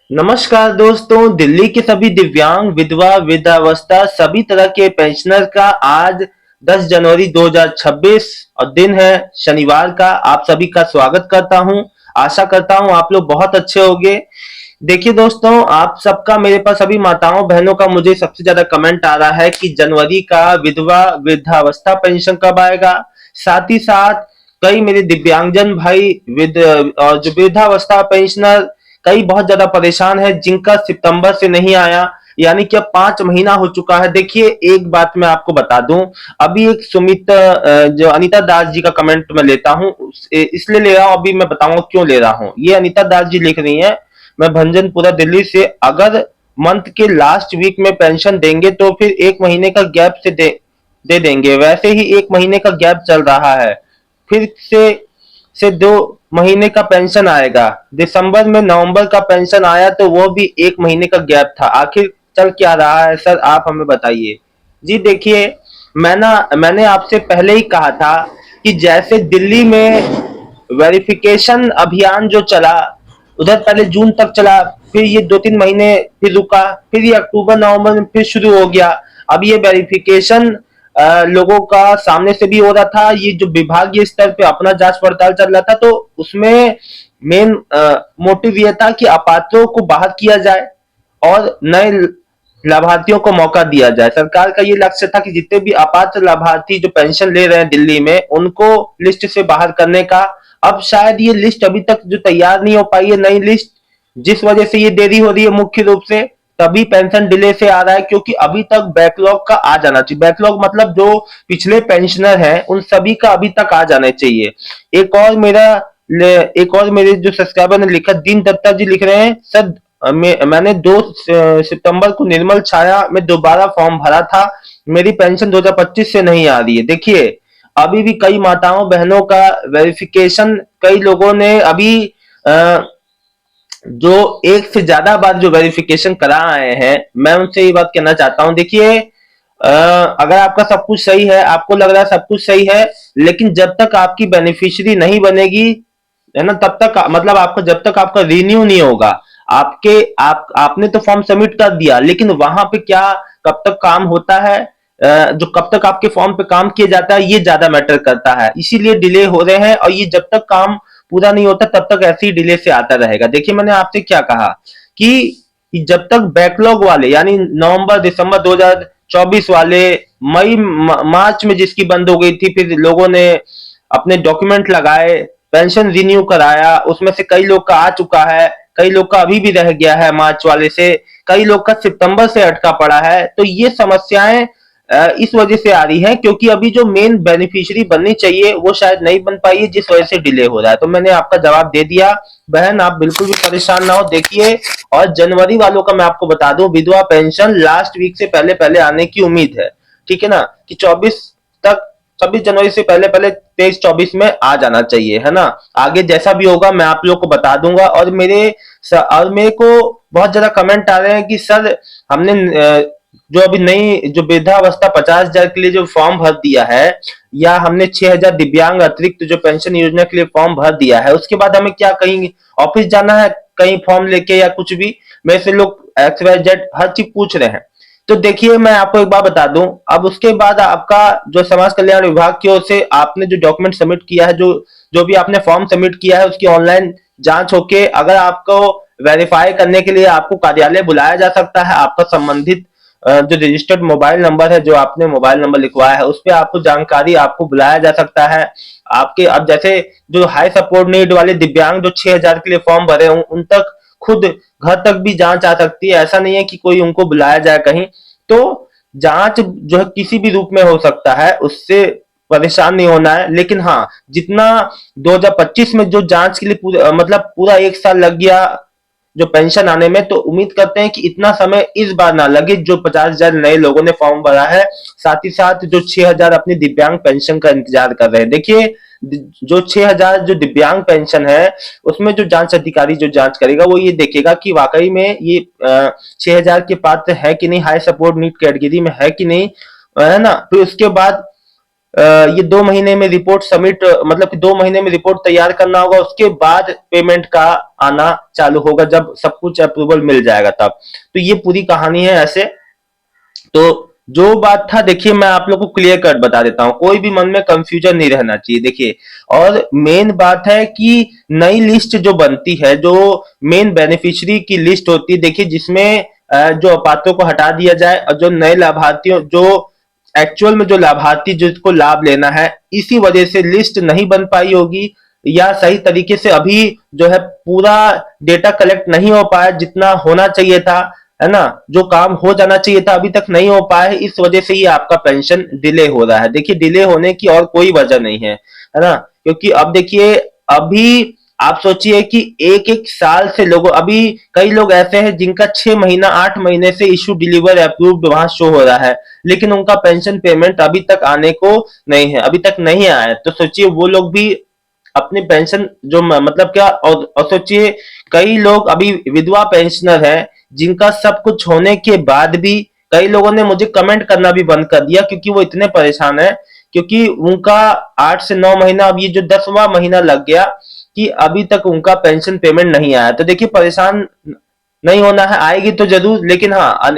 नमस्कार दोस्तों, दिल्ली के सभी दिव्यांग, विधवा, वृद्धावस्था सभी तरह के पेंशनर का आज 10 जनवरी 2026 और दिन है शनिवार का। आप सभी का स्वागत करता हूं। आशा करता हूं आप लोग बहुत अच्छे होंगे। देखिए दोस्तों, आप सबका मेरे पास सभी माताओं बहनों का मुझे सबसे ज्यादा कमेंट आ रहा है कि जनवरी का विधवा वृद्धावस्था पेंशन कब आएगा। साथ ही साथ कई मेरे दिव्यांगजन भाई और जो वृद्धावस्था पेंशनर कई बहुत ज्यादा परेशान है जिनका सितंबर से नहीं आया, यानी कि अब 5 महीना हो चुका है। देखिए, एक बात मैं आपको बता दूं, अभी एक सुमित जो अनीता दास जी का कमेंट मैं लेता हूं, इसलिए ले रहा हूं, अभी मैं बताऊंगा क्यों ले रहा हूं। ये अनीता दास जी लिख रही हैं, मैं भंजनपुरा दिल्ली से, अगर मंथ के लास्ट वीक में पेंशन देंगे तो फिर 1 महीने का गैप से दे देंगे। वैसे ही 1 महीने का गैप चल रहा है, फिर से 2 महीने का पेंशन आएगा। दिसंबर में नवंबर का पेंशन आया तो वो भी 1 महीने का गैप था। आखिर चल क्या रहा है सर, आप हमें बताइए। जी देखिए, मैंने आपसे पहले ही कहा था कि जैसे दिल्ली में वेरिफिकेशन अभियान जो चला, उधर पहले जून तक चला, फिर ये 2-3 महीने फिर रुका, फिर ये अक्टूबर नवंबर में फिर शुरू हो गया। अब ये वेरिफिकेशन लोगों का सामने से भी हो रहा था, ये जो विभागीय स्तर पे अपना जांच पड़ताल चल रहा था, तो उसमें मेन मोटिव ये था कि अपात्रों को बाहर किया जाए और नए लाभार्थियों को मौका दिया जाए। सरकार का ये लक्ष्य था कि जितने भी अपात्र लाभार्थी जो पेंशन ले रहे हैं दिल्ली में, उनको लिस्ट से बाहर करने का। अब शायद ये लिस्ट अभी तक जो तैयार नहीं हो पाई है, नई लिस्ट, जिस वजह से ये देरी हो रही है मुख्य रूप से, तभी पेंशन डिले से आ रहा है, क्योंकि अभी तक बैकलॉग का आ जाना चाहिए। बैकलॉग मतलब जो पिछले पेंशनर हैं उन सभी का अभी तक आ जाना चाहिए। एक और मेरा एक और मेरे जो सब्सक्राइबर ने लिखा, दीन दत्ता जी लिख रहे हैं, सर मैंने 2 सितंबर को निर्मल छाया में दोबारा फॉर्म भरा था, मेरी पेंशन 2025 से नहीं आ रही है। देखिए, अभी भी कई माताओं बहनों का वेरिफिकेशन, कई लोगों ने अभी अ, जो एक से ज्यादा बार जो वेरिफिकेशन करा आए हैं, मैं उनसे ये बात कहना चाहता हूं। देखिए, अगर आपका सब कुछ सही है, आपको लग रहा है सब कुछ सही है, लेकिन जब तक आपकी बेनिफिशियरी नहीं बनेगी, है ना, तब तक मतलब आपका जब तक आपका रिन्यू नहीं होगा, आपने तो फॉर्म सबमिट कर दिया, लेकिन वहां पे क्या कब तक काम होता है, जो कब तक आपके फॉर्म पे काम किया जाता है, ये ज्यादा मैटर करता है। इसीलिए डिले हो रहे हैं, और ये जब तक काम पूरा नहीं होता तब तक ऐसे ही डिले से आता रहेगा। देखिए, मैंने आपसे क्या कहा कि जब तक बैकलॉग वाले, यानी नवंबर दिसंबर 2024 वाले, मार्च में जिसकी बंद हो गई थी, फिर लोगों ने अपने डॉक्यूमेंट लगाए, पेंशन रिन्यू कराया, उसमें से कई लोग का आ चुका है, कई लोग का अभी भी रह गया है मार्च वाले से, कई लोग का सितंबर से अटका पड़ा है। तो ये समस्याएं इस वजह से आ रही है क्योंकि अभी जो मेन बेनिफिशियरी बननी चाहिए वो शायद नहीं बन पाई है, जिस वजह से डिले हो रहा है। तो मैंने आपका जवाब दे दिया। बहन, आप बिल्कुल भी परेशान ना हो। देखिए, और जनवरी वालों का मैं आपको बता दूं, विधवा पेंशन लास्ट वीक से पहले पहले आने की उम्मीद है। ठीक है ना, कि 26 जनवरी से पहले पहले 23-24 में आ जाना चाहिए, है ना। आगे जैसा भी होगा मैं आप लोग को बता दूंगा। और मेरे को बहुत ज्यादा कमेंट आ रहे हैं कि सर, हमने जो अभी नई जो वृद्धावस्था 50,000 के लिए जो फॉर्म भर दिया है, या हमने 6,000 दिव्यांग अतिरिक्त जो पेंशन योजना के लिए फॉर्म भर दिया है, उसके बाद हमें क्या कहीं ऑफिस जाना है, कहीं फॉर्म लेके या कुछ भी? मेरे से लोग XYZ हर चीज पूछ रहे हैं। तो देखिए, मैं आपको एक बात बता दूं, अब उसके बाद आपका जो समाज कल्याण विभाग की ओर से आपने जो डॉक्यूमेंट सबमिट किया है, जो जो भी आपने फॉर्म सबमिट किया है, उसकी ऑनलाइन जांच होके अगर आपको वेरीफाई करने के लिए आपको कार्यालय बुलाया जा सकता है, आपका संबंधित जो रजिस्टर्ड मोबाइल नंबर है, जो आपने मोबाइल नंबर लिखवाया है, उस पर आपको जानकारी, आपको बुलाया जा सकता है। आपके अब जैसे जो हाई सपोर्ट नीड वाले दिव्यांग जो 6,000 के लिए फॉर्म भरे हों, उन तक खुद घर तक भी जांच आ सकती है। ऐसा नहीं है कि कोई उनको बुलाया जाए कहीं। तो जांच जो है किसी भी रूप में हो सकता है, उससे परेशान नहीं होना है। लेकिन हाँ, जितना 2025 में जो जांच के लिए मतलब पूरा 1 साल लग गया जो पेंशन आने में, तो उम्मीद करते हैं कि इतना समय इस बार ना लगे। जो 50,000 नए लोगों ने फॉर्म भरा है, साथ ही साथ जो 6,000 अपनी दिव्यांग पेंशन का इंतजार कर रहे हैं। देखिए, जो 6,000 जो दिव्यांग पेंशन है, उसमें जो जांच अधिकारी जो जांच करेगा, वो ये देखेगा कि वाकई में ये 6,000 के पात्र है कि नहीं, हाई सपोर्ट नीड कैटेगरी में है कि नहीं, है ना। फिर उसके बाद ये 2 महीने में रिपोर्ट सबमिट, मतलब कि 2 महीने में रिपोर्ट तैयार करना होगा, उसके बाद पेमेंट का आना चालू होगा, जब सब कुछ अप्रूवल मिल जाएगा तब। तो ये पूरी कहानी है ऐसे। तो जो बात था, देखिए मैं आप लोग को क्लियर कट बता देता हूँ, कोई भी मन में कंफ्यूजन नहीं रहना चाहिए। देखिए, और मेन बात है कि नई लिस्ट जो बनती है, जो मेन बेनिफिशियरी की लिस्ट होती है, देखिए जिसमें जो अपात्रों को हटा दिया जाए और जो नए लाभार्थियों, जो एक्चुअल में जो लाभार्थी जिसको लाभ लेना है, इसी वजह से लिस्ट नहीं बन पाई होगी, या सही तरीके से अभी जो है पूरा डेटा कलेक्ट नहीं हो पाया जितना होना चाहिए था, है ना। जो काम हो जाना चाहिए था अभी तक नहीं हो पाया है, इस वजह से ही आपका पेंशन डिले हो रहा है। देखिए, डिले होने की और कोई वजह नहीं है ना। क्योंकि अब देखिए, अभी आप सोचिए कि एक एक साल से लोगों, अभी कई लोग ऐसे हैं जिनका 6 महीना 8 महीने से इशू डिलीवर अप्रूव्ड वहां शो हो रहा है, लेकिन उनका पेंशन पेमेंट अभी तक आने को नहीं है, अभी तक नहीं आया है। तो सोचिए वो लोग भी अपनी पेंशन जो मतलब क्या, और सोचिए कई लोग अभी विधवा पेंशनर हैं जिनका सब कुछ होने के बाद भी, कई लोगों ने मुझे कमेंट करना भी बंद कर दिया क्योंकि वो इतने परेशान है, क्योंकि उनका 8 से 9 महीना, अब ये जो 10वां महीना लग गया कि अभी तक उनका पेंशन पेमेंट नहीं आया। तो देखिए, परेशान नहीं होना है, आएगी तो जरूर, लेकिन हाँ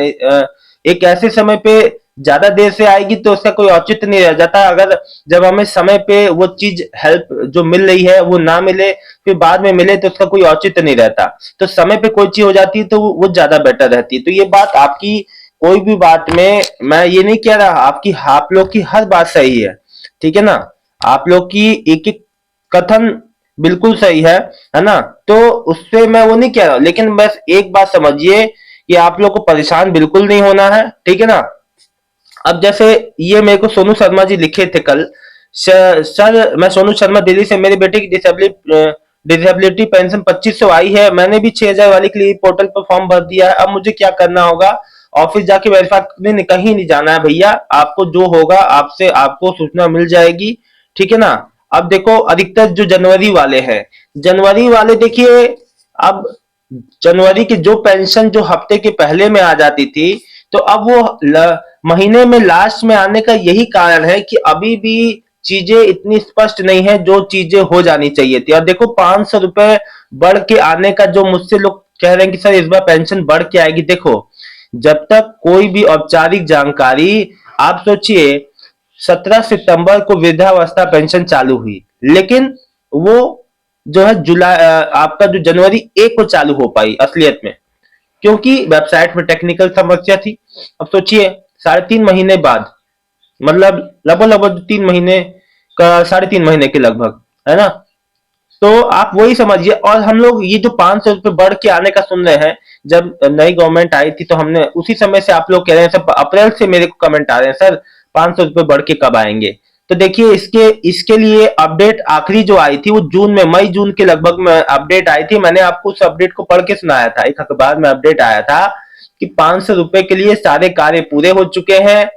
एक ऐसे समय पे ज्यादा देर से आएगी तो उसका कोई औचित्य नहीं रह जाता। अगर जब हमें समय पे वो चीज हेल्प जो मिल रही है वो ना मिले, फिर बाद में मिले, तो उसका कोई औचित्य नहीं रहता। तो समय पे कोई चीज हो जाती है तो वो ज्यादा बेटर रहती है। तो ये बात आपकी कोई भी बात में, मैं ये नहीं कह रहा आपकी, आप लोग की हर बात सही है, ठीक है ना। आप लोग की एक एक कथन बिल्कुल सही है ना। तो उससे मैं वो नहीं कह रहा, लेकिन बस एक बात समझिए कि आप लोग को परेशान बिल्कुल नहीं होना है, ठीक है ना। अब जैसे ये मेरे को सोनू शर्मा जी लिखे थे कल, सर मैं सोनू शर्मा दिल्ली से, मेरे बेटे की डिसेबिलिटी पेंशन 2500 आई है, मैंने भी 6000 वाली के लिए पोर्टल पर फॉर्म भर दिया है, अब मुझे क्या करना होगा? ऑफिस जाके वेरीफाई करने कहीं नहीं जाना है भैया, आपको जो होगा आपसे आपको सूचना मिल जाएगी, ठीक है ना। अब देखो, अधिकतर जो जनवरी वाले हैं, जनवरी वाले देखिए, अब जनवरी की जो पेंशन जो हफ्ते के पहले में आ जाती थी, तो अब वो महीने में लास्ट में आने का यही कारण है कि अभी भी चीजें इतनी स्पष्ट नहीं है जो चीजें हो जानी चाहिए थी। और देखो, 500 रुपए बढ़ के आने का जो मुझसे लोग कह रहे हैं कि सर इस बार पेंशन बढ़ के आएगी, देखो जब तक कोई भी औपचारिक जानकारी, आप सोचिए 17 सितंबर को वृद्धावस्था पेंशन चालू हुई, लेकिन वो जो है जुलाई, आपका जो जनवरी 1 को चालू हो पाई असलियत में, क्योंकि वेबसाइट में टेक्निकल समस्या थी। अब सोचिए 3.5 महीने बाद, मतलब लगभग लगभग 3 महीने का, 3.5 महीने के लगभग, है ना। तो आप वही समझिए। और हम लोग ये जो 500 रुपए बढ़ के आने का सुन रहे हैं, जब नई गवर्नमेंट आई थी तो हमने उसी समय से, आप लोग कह रहे हैं सब अप्रैल से मेरे को कमेंट आ रहे हैं, सर 500 रुपए बढ़ के कब आएंगे? तो देखिए, इसके लिए अपडेट आखिरी जो आई थी वो जून में, मई जून के लगभग में अपडेट आई थी। मैंने आपको उस अपडेट को पढ़ के सुनाया था, एक अखबार में अपडेट आया था कि 500 रुपए के लिए सारे कार्य पूरे हो चुके हैं,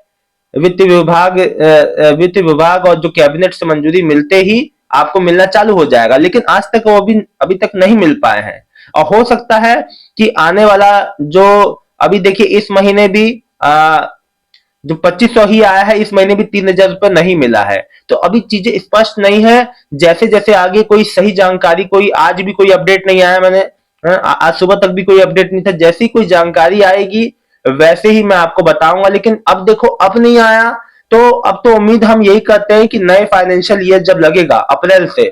वित्त विभाग और जो कैबिनेट से मंजूरी मिलते ही आपको मिलना चालू हो जाएगा, लेकिन आज तक वो अभी तक नहीं मिल पाए हैं। और हो सकता है कि आने वाला जो, अभी देखिए इस महीने भी जो 2500 ही आया है, इस महीने भी 3000 रुपए नहीं मिला है। तो अभी चीजें स्पष्ट नहीं है। जैसे जैसे आगे कोई सही जानकारी, कोई आज भी कोई अपडेट नहीं आया, मैंने आज सुबह तक भी कोई अपडेट नहीं था, जैसी कोई जानकारी आएगी वैसे ही मैं आपको बताऊंगा। लेकिन अब देखो, अब नहीं आया, तो अब तो उम्मीद हम यही करते हैं कि नए फाइनेंशियल ईयर जब लगेगा अप्रैल से,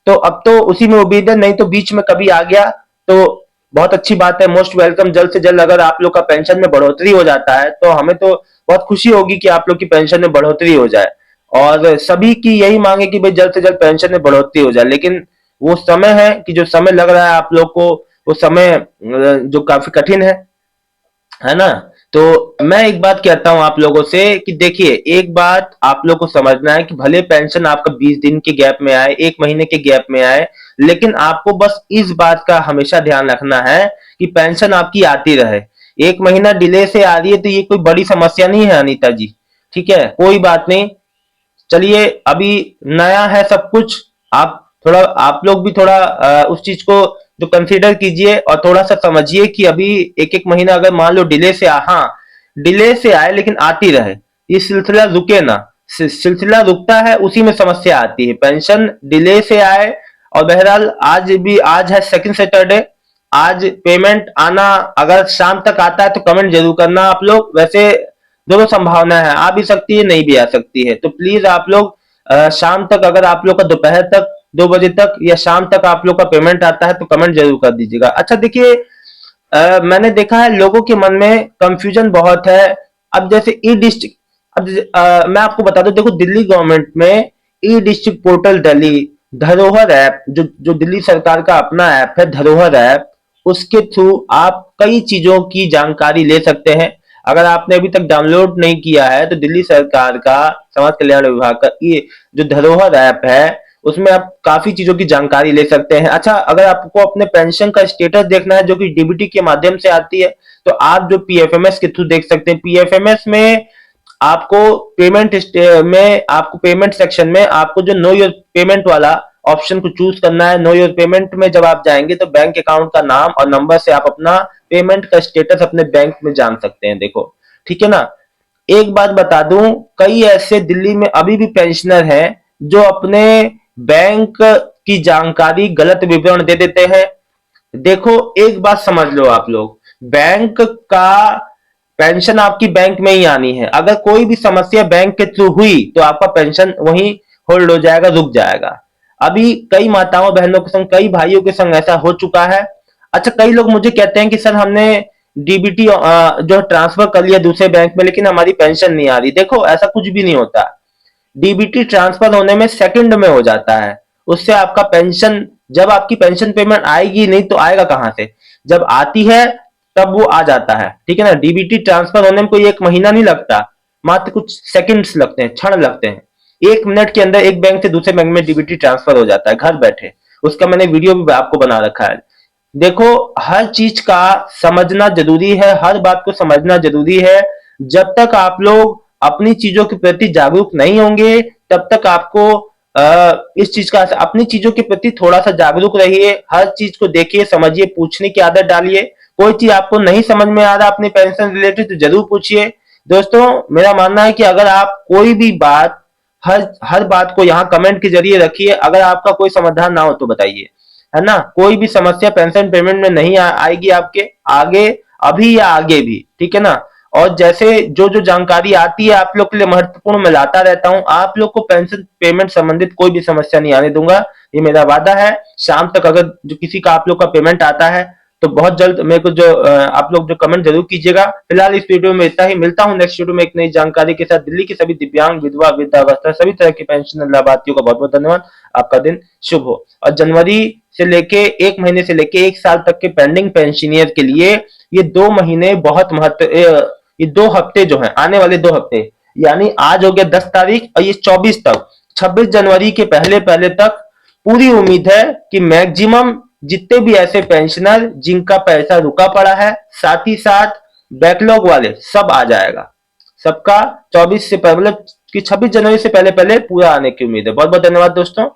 तो अब तो उसी में उम्मीद है, नहीं तो बीच में कभी आ गया तो बहुत अच्छी बात है, मोस्ट वेलकम। जल्द से जल्द अगर आप लोग का पेंशन में बढ़ोतरी हो जाता है तो हमें तो बहुत खुशी होगी कि आप लोग की पेंशन में बढ़ोतरी हो जाए, और सभी की यही मांग है कि भाई जल्द से जल्द पेंशन में बढ़ोतरी हो जाए। लेकिन वो समय है कि जो समय लग रहा है आप लोग को, वो समय जो काफी कठिन है ना। तो मैं एक बात कहता हूं आप लोगों से कि देखिए, एक बात आप लोग को समझना है कि भले पेंशन आपका 20 दिन के गैप में आए, 1 महीने के गैप में आए, लेकिन आपको बस इस बात का हमेशा ध्यान रखना है कि पेंशन आपकी आती रहे। 1 महीना डिले से आ रही है तो ये कोई बड़ी समस्या नहीं है अनीता जी, ठीक है, कोई बात नहीं। चलिए, अभी नया है सब कुछ, आप थोड़ा, आप लोग भी थोड़ा उस चीज को जो कंसीडर कीजिए और थोड़ा सा समझिए कि अभी एक एक महीना अगर मान लो डिले से हाँ डिले से आए लेकिन आती रहे, ये सिलसिला रुके ना। सिलसिला रुकता है उसी में समस्या आती है, पेंशन डिले से आए। और बहरहाल आज है सेकंड सैटरडे, आज पेमेंट आना अगर शाम तक आता है तो कमेंट जरूर करना आप लोग। वैसे दोनों संभावना है, आ भी सकती है नहीं भी आ सकती है, तो प्लीज आप लोग शाम तक, अगर आप लोग का दोपहर तक 2 बजे तक या शाम तक आप लोग का पेमेंट आता है तो कमेंट जरूर कर दीजिएगा। अच्छा देखिए, मैंने देखा है लोगों के मन में कंफ्यूजन बहुत है। अब जैसे ई डिस्ट्रिक्ट, अब मैं आपको बता दूं, देखो दिल्ली गवर्नमेंट में ई डिस्ट्रिक्ट पोर्टल दिल्ली, धरोहर ऐप, जो दिल्ली सरकार का अपना ऐप है धरोहर ऐप, उसके थ्रू आप कई चीजों की जानकारी ले सकते हैं। अगर आपने अभी तक डाउनलोड नहीं किया है तो दिल्ली सरकार का समाज कल्याण विभाग का ये जो धरोहर ऐप है उसमें आप काफी चीजों की जानकारी ले सकते हैं। अच्छा, अगर आपको अपने पेंशन का स्टेटस देखना है जो कि डीबीटी के माध्यम से आती है, तो आप जो पीएफएमएस के थ्रू देख सकते हैं। पीएफएमएस में आपको पेमेंट सेक्शन में आपको जो नो योर पेमेंट वाला ऑप्शन को चूज करना है। नो योर पेमेंट में जब आप जाएंगे तो बैंक अकाउंट का नाम और नंबर से आप अपना पेमेंट का स्टेटस अपने बैंक में जान सकते हैं। देखो, ठीक है ना। एक बात बता दूं, कई ऐसे दिल्ली में अभी भी पेंशनर हैं जो अपने बैंक की जानकारी गलत विवरण दे देते हैं। देखो, एक बात समझ लो आप लोग, बैंक का पेंशन आपकी बैंक में ही आनी है। अगर कोई भी समस्या बैंक के थ्रू हुई तो आपका पेंशन वहीं होल्ड हो जाएगा, रुक जाएगा। अभी कई माताओं बहनों के संग, कई भाइयों के संग ऐसा हो चुका है। अच्छा, कई लोग मुझे कहते हैं कि सर हमने डीबीटी जो ट्रांसफर कर लिया दूसरे बैंक में लेकिन हमारी पेंशन नहीं आ रही। देखो, ऐसा कुछ भी नहीं होता। डीबीटी ट्रांसफर होने में सेकंड में हो जाता है। उससे आपका पेंशन, जब आपकी पेंशन पेमेंट आएगी नहीं तो आएगा कहां से, जब आती है तब वो आ जाता है। ठीक है ना। डीबीटी ट्रांसफर होने में कोई 1 महीना नहीं लगता, मात्र कुछ सेकंड्स लगते हैं, क्षण लगते हैं। 1 मिनट के अंदर एक बैंक से दूसरे बैंक में डीबीटी ट्रांसफर हो जाता है घर बैठे। उसका मैंने वीडियो भी आपको बना रखा है। देखो, हर चीज का समझना जरूरी है, हर बात को समझना जरूरी है। जब तक आप लोग अपनी चीजों के प्रति जागरूक नहीं होंगे तब तक आपको इस चीज का, अपनी चीजों के प्रति थोड़ा सा जागरूक रहिए। हर चीज को देखिए, समझिए, पूछने की आदत डालिए। कोई चीज आपको नहीं समझ में आ रहा अपने पेंशन रिलेटेड तो जरूर पूछिए। दोस्तों, मेरा मानना है कि अगर आप कोई भी बात, हर हर बात को यहाँ कमेंट के जरिए रखिए। अगर आपका कोई समाधान ना हो तो बताइए, है ना। कोई भी समस्या पेंशन पेमेंट में नहीं आएगी आपके आगे, अभी या आगे भी, ठीक है ना। और जैसे जो जो जानकारी आती है आप लोग के लिए महत्वपूर्ण मैं लाता रहता हूं। आप लोग को पेंशन पेमेंट संबंधित कोई भी समस्या नहीं आने दूंगा, ये मेरा वादा है। शाम तक अगर जो किसी का आप लोग का पेमेंट आता है तो बहुत जल्द मेरे को जो आप लोग जो कमेंट जरूर कीजिएगा। फिलहाल इस वीडियो में इतना ही, मिलता हूं नेक्स्ट वीडियो में एक नई जानकारी के साथ। दिल्ली के सभी दिव्यांग, विधवा, वृद्धावस्था सभी तरह के पेंशन लाभार्थियों का बहुत बहुत धन्यवाद। आपका दिन शुभ हो। और जनवरी से लेके 1 महीने से लेके 1 साल तक के पेंडिंग पेंशनियर के लिए ये 2 महीने बहुत ये 2 हफ्ते जो है, आने वाले 2 हफ्ते, यानी आज हो गया 10 तारीख और ये 24 तक, 26 जनवरी के पहले पहले तक पूरी उम्मीद है कि मैक्सिमम जितने भी ऐसे पेंशनर जिनका पैसा रुका पड़ा है, साथ ही साथ बैकलॉग वाले, सब आ जाएगा। सबका 24 से पहले कि 26 जनवरी से पहले पहले पूरा आने की उम्मीद है। बहुत बहुत धन्यवाद दोस्तों।